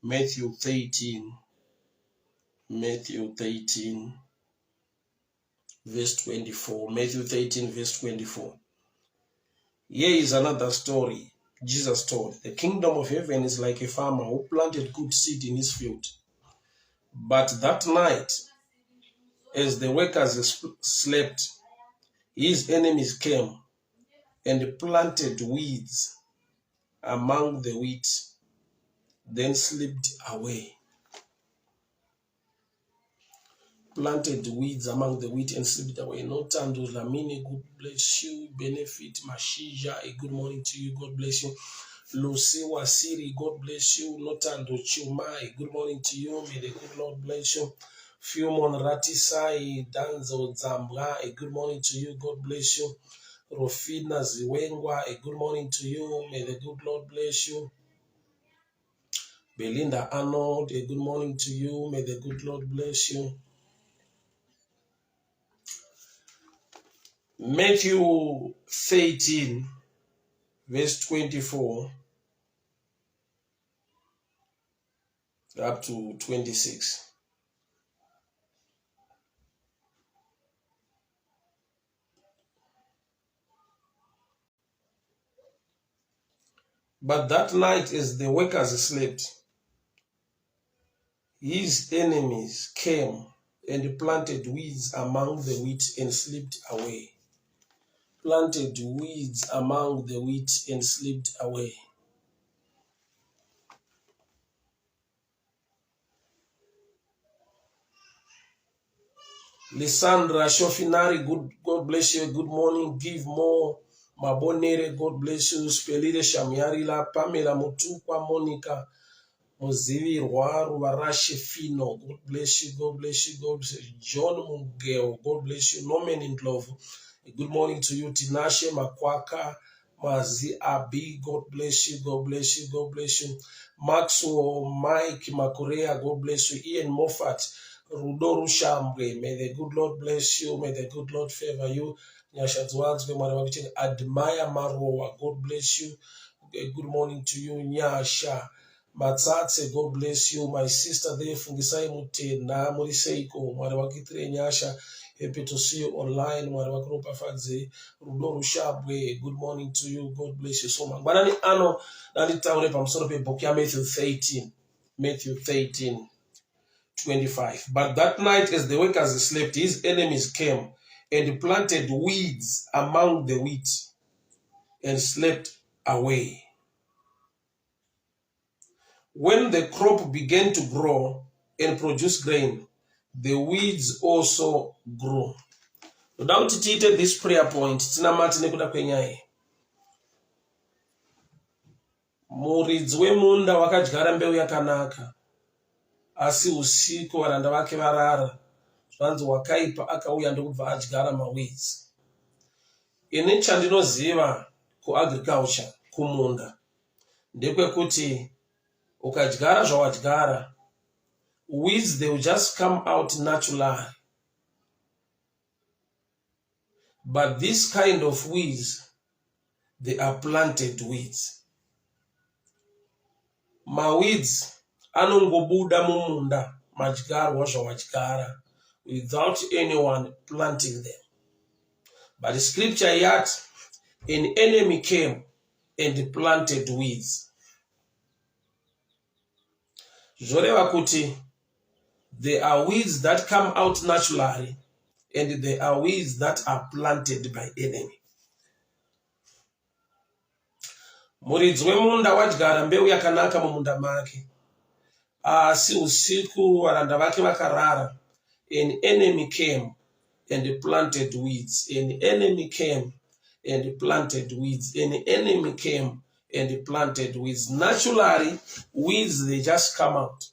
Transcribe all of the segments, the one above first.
Matthew 13, verse 24. Matthew 13, verse 24. Here is another story Jesus told. The kingdom of heaven is like a farmer who planted good seed in his field. But that night, as the workers slept, his enemies came and planted weeds among the wheat, then slipped away. Planted weeds among the wheat and slipped away. Notando Lamine, God bless you. Benefit Mashija, a good morning to you. God bless you. Lucy Wasiri, God bless you. Notando Chumai, good morning to you. May the good Lord bless you. Fiumon Ratisai, Danzo Zambra, a good morning to you. God bless you. Rofina Ziwengwa, a good morning to you. May the good Lord bless you. Belinda Arnold, a good morning to you. May the good Lord bless you. Matthew 13, verse 24 up to 26. But that night, as the workers slept, his enemies came and planted weeds among the wheat and slipped away. Planted weeds among the wheat and slipped away. Lysandra Shofinari, God bless you. Good morning. Give more. Mabonere, God bless you. Spelire Shamiarila, Pamela Mutukwa, Monica Muzivirwa, Ruvarashi Fino, God bless you. God bless you. God bless you. John Mugeo, God bless you. Norman in Love, good morning to you. Tinashe Makwaka, Mazi Abi, God bless you. God bless you. God bless you. Maxwell, Mike Makorea, God bless you. Ian Moffat, Rudoru Shambre, may the good Lord bless you. May the good Lord favor you. Admire Maroa, God bless you. Good morning to you. Nyasha Matsatse, God bless you. My sister there, Fungisai Mutena, Moriseiko, Marawakitri Nyasha. Happy to see you online. Marawakropa Fadze, Rudoru Shabwe, good morning to you. God bless you so much. Banani Ano, Nani Taure Pamsorope Bokia, Matthew 13. Matthew 13. 25. But that night, as the workers slept, his enemies came and planted weeds among the wheat and slept away. When the crop began to grow and produce grain, the weeds also grew. No doubt this prayer point. Muridzi wemunda wakadyara mbeu yakanaka, asi usiku varanda vake varara, zvanzi wakaipa akauya ndokubva adyara maweeds. Ini chandinoziva kuagriculture, kumunda, ndekwekuti ukadyara zvawadyara, weeds, they will just come out naturally. But this kind of weeds, they are planted weeds. Maweeds anongobuda mumunda madyarwa zvawadyara without anyone planting them. But the scripture yet, an enemy came and planted weeds. Zoreva kuti, there are weeds that come out naturally and there are weeds that are planted by enemy. Muridzi wemunda wadyara mbeu yakanaka mumunda make, asi usiku varanda vake vakarara, an enemy came and planted weeds. An enemy came and planted weeds. An enemy came and planted weeds. Naturally, weeds, they just come out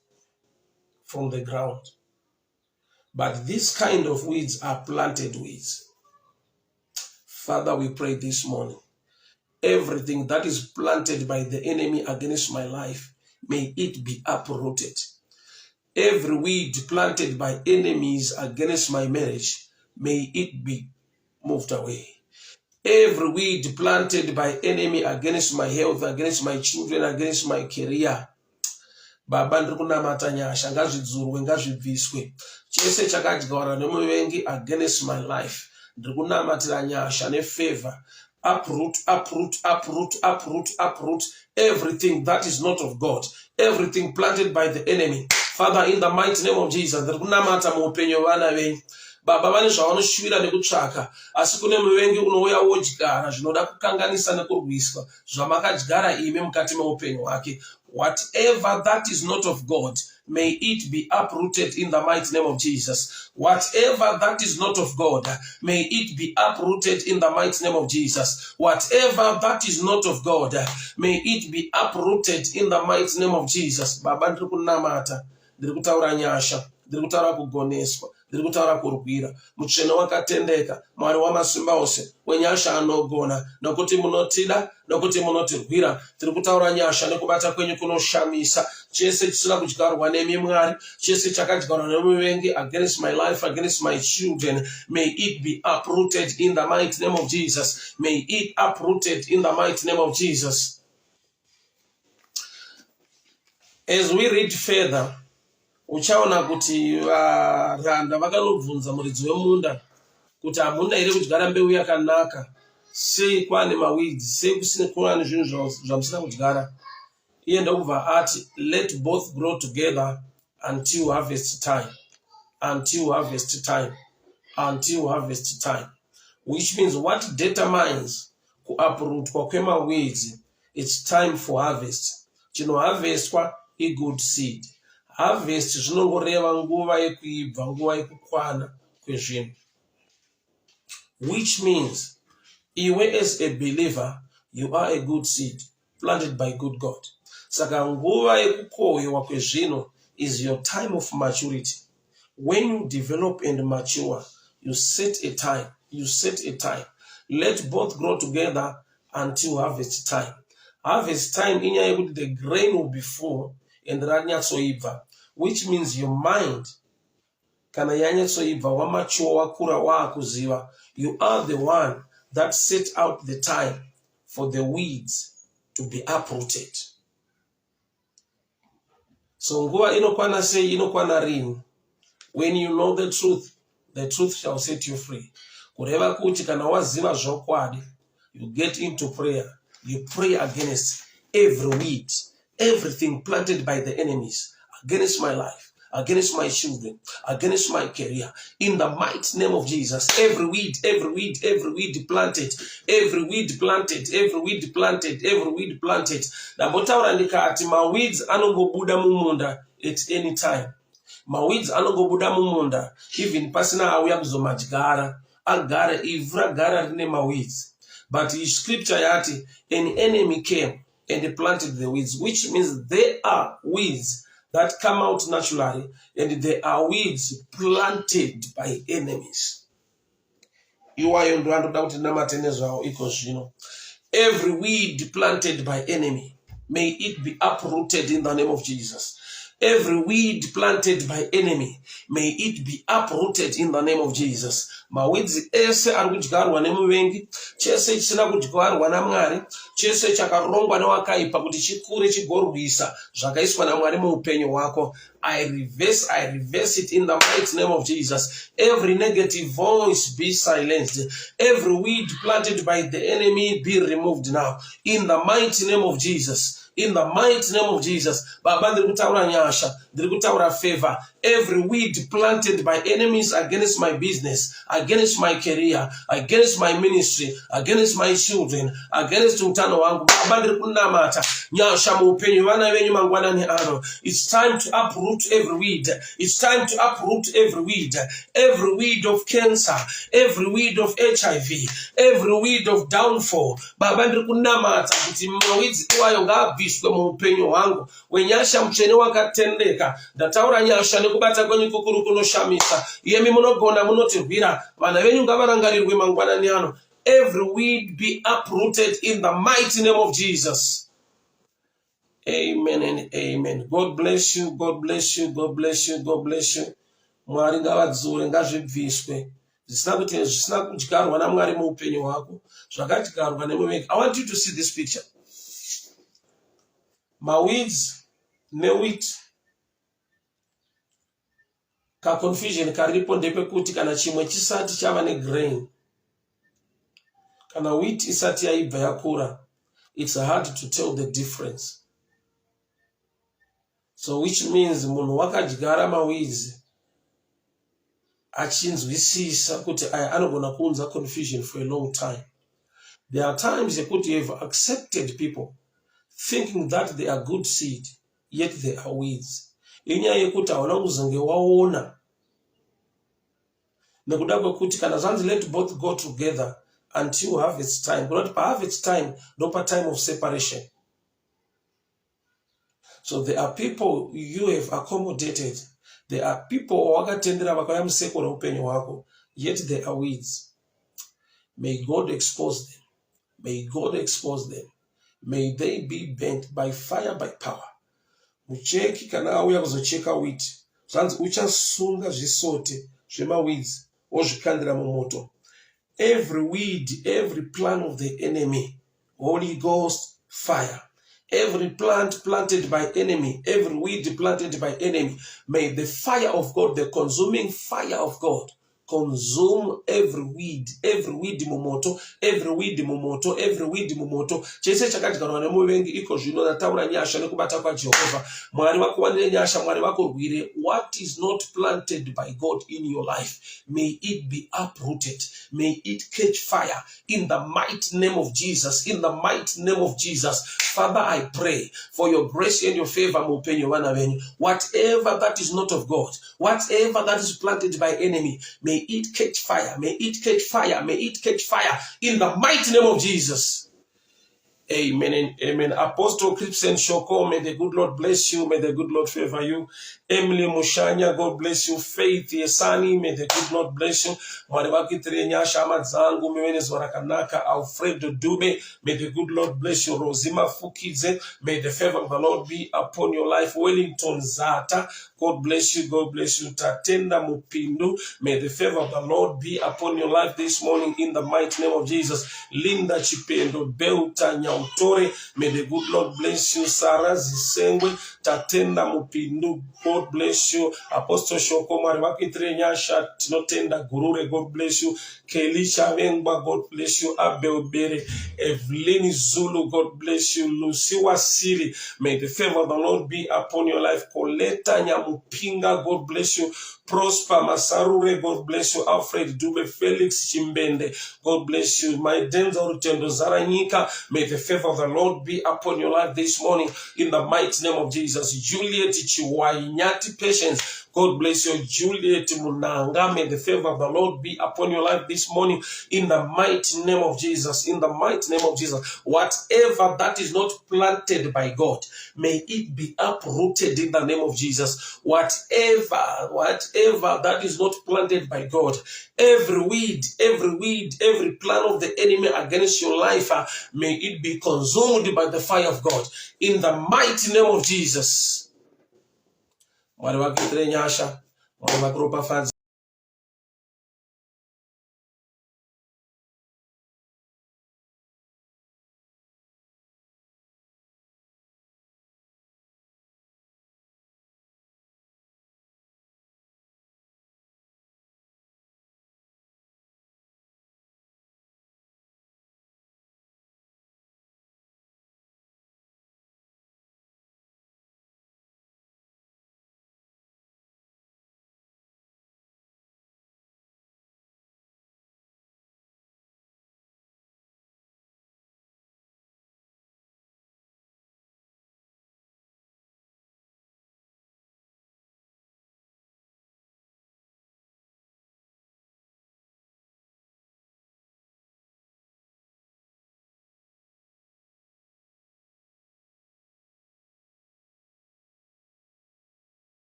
from the ground. But this kind of weeds are planted weeds. Father, we pray this morning, everything that is planted by the enemy against my life, may it be uprooted. Every weed planted by enemies against my marriage, may it be moved away. Every weed planted by enemy against my health, against my children, against my career, Baba ndiri kunamata nyasha ngazvidzurwe ngazvibviswe chese chakadyarwa nemuvengi against my life ndiri kunamatira nyasha nefavor. Uproot, uproot, uproot, uproot, uproot everything that is not of God, everything planted by the enemy. Father, in the mighty name of Jesus, ndiri kunamata muupenyu vana venyu. Baba vane zvavanoshuvira nekutsvaka, asi kune muvengi unouya wodyara zvinoda kukanganisa nekurwiswa zvamakadyara imi mukati meupenyu hwake. Whatever that is not of God, may it be uprooted in the mighty name of Jesus. Whatever that is not of God, may it be uprooted in the mighty name of Jesus. Whatever that is not of God, may it be uprooted in the mighty name of Jesus. Baba ndiri kunamata, ndiri kutaura nyasha, ndiri kutaura kugoneswa, ndiri kutaura kurwira. Mutsvene wakatendeka, Mwari wamasimba ose, wenyasha anogona, nokuti munotida, nokuti munotirwira. Tiri kutaura nyasha nekubata kwenyu kunoshamisa. Chese chisina kudyarwa nemi Mwari, chese chakadyarwa nemuvengi against my life, against my children, may it be uprooted in the mighty name of Jesus. May it uprooted in the mighty name of Jesus. As we read further, uchaona kuti varanda vakanobvunza muridzi wemunda kuti hamuna here kudyara mbeu yakanaka, sei kwane maweeds, sei kusina kuva nezvinhu zvamusina kudyara. Iye ndokubva ati, let both grow together until harvest time, until harvest time, until harvest time, which means what determines kuuprootwa kwemaweeds, it's time for harvest. Chinoharvestwa good seed. Harvest zvinongoreva nguva yekuibva, nguva yekukwana kwezvinhu, which means iwe as a believer you are a good seed planted by good God. Saka nguva yekukohwewa kwezvinhu is your time of maturity. When you develop and mature, you set a time, you set a time. Let both grow together until harvest time. Harvest time inyaya yekuti the grain will be full and ranyatsoibva, which means your mind kana yanyatsoibva, wamature, wakura, waakuziva, you are the one that set out the time for the weeds to be uprooted. So nguva inokwana sei, inokwana rini? When you know the truth shall set you free. Kureva kuti kana waziva zvokwadi, you get into prayer, you pray against every weed, everything planted by the enemies against my life, against my children, against my career. In the mighty name of Jesus, every weed, every weed, every weed planted, every weed planted, every weed planted, every weed planted. Ndabotaura ndikati maweeds anongobuda mumunda at any time. Maweeds anongobuda mumunda even pasina auya kuzomadyara, agara ivhu ragara rine maweeds. But scripture yati, an enemy came and planted the weeds, which means there are weeds that come out naturally, and there are weeds planted by enemies. Every weed planted by enemy, may it be uprooted in the name of Jesus. Every weed planted by enemy, may it be uprooted in the name of Jesus. Maweeds ese arikudyarwa nemuvengi, chese chisina kudyarwa naMwari, chese chakarongwa newakaipa kuti chikure chigorwisa zvakaiswa naMwari muupenyu hwako, I reverse it in the mighty name of Jesus. Every negative voice be silenced. Every weed planted by the enemy be removed now. In the mighty name of Jesus. In the mighty name of Jesus. Baba ndiri kutaura nyasha, ndiri kutaura favor. Every weed planted by enemies against my business, against my career, against my ministry, against my children, against utano wangu, Baba ndiri kunamata nyasha muupenyu vana venyu mangwanani ano. It's time to uproot every weed. It's time to uproot every weed. Every weed of cancer, every weed of HIV, every weed of downfall. Baba ndiri kunamata kuti maweeds iwayo ngabviswe muupenyu wangu. Wenyasha mtsvene wakatendeka, ndataura nyasha nekubata kwenyu kukuru kunoshamisa. Iyemi munogona munotirwira, vana venyu ngavarangarirwe mangwanani ano. Every weed be uprooted in the mighty name of Jesus. Amen and amen. God bless you, God bless you, God bless you, God bless you. Mwari ngavadzure ngazvibviswe. Zvisina kudyarwa naMwari muupenyu hwako, zvakadyarwa nemuvengi. I want you to see this picture. Maweeds ne wheat. Ka confusion karipo ndepekuti kana chimwe chisati chava ne grain. Kana wheat isati yaibva yakura, it's hard to tell the difference. So which means munhu wakadyara maweeds achinzwisisa kuti aya anogona kuunza confusion for a long time. There are times yekuti you have accepted people thinking that they are good seed, yet they are weeds. Inyaya yekuti hauna kuzonge waona. Nekuda kwekuti kana zvanzi let both go together until harvest time. But pa harvest time, no pa time of separation. So there are people you have accommodated. There are people wakatendera vakaya musekura upenyu wako, yet they are weeds. May God expose them. May God expose them. May they be bent by fire, by power. Mucheki kana auya kuzocheka wheat. Zvanzi uchasunga zvisote zvema weeds ozvikandira mumoto. Every weed, every plan of the enemy, Holy Ghost fire. Every plant planted by enemy, every weed planted by enemy, may the fire of God, the consuming fire of God, consume every weed mumoto, every weed mumoto, every weed mumoto. Chese chakadyarwa nemuvengi iko zvino nataura nyasha nekubata kwaJehovha. Mwari wako wanire nyasha, Mwari wako rwire. What is not planted by God in your life, may it be uprooted. May it catch fire in the mighty name of Jesus. In the mighty name of Jesus. Father, I pray for your grace and your favor. Whatever that is not of God, whatever that is planted by enemy, may it catch fire. May it catch fire. May it catch fire in the mighty name of Jesus. Amen and amen. Apostle Cripsen Shoko, may the good Lord bless you. May the good Lord favor you. Emily Mushanya, God bless you. Faith Yesani, may the good Lord bless you. Mwariwaki Trenya Shama Zangu, Mewenes Warakanaka, Alfredo Dube, may the good Lord bless you. Rosima Fukize, may the favor of the Lord be upon your life. Wellington Zata, God bless you. God bless you. Tatenda Mupindu, may the favor of the Lord be upon your life this morning in the mighty name of Jesus. Linda Chipendo, Beuta Nyautore, may the good Lord bless you. Sarah Zisengwe, Tatenda Mupindu, God bless you. Apostle Shoko Mariwaki Trenyasha, Tinotenda Gurure, God bless you. Kelisha Wengba, God bless you. Abel Bere, Evelyn Zulu, God bless you. Luciwa Siri, may the favor of the Lord be upon your life. Koleta Nyamupinga, God bless you. Prosper Masarure, God bless you. Alfred Dube, Felix Chimbende, God bless you. My Denzel Tendo Zaranyika, may the favor of the Lord be upon your life this morning in the mighty name of Jesus. Juliet Chiwainyati Patience, God bless you. Juliet Munanga, may the favor of the Lord be upon your life this morning in the mighty name of Jesus. In the mighty name of Jesus. Whatever that is not planted by God, may it be uprooted in the name of Jesus. Whatever that is not planted by God, every weed, every plan of the enemy against your life, may it be consumed by the fire of God in the mighty name of Jesus.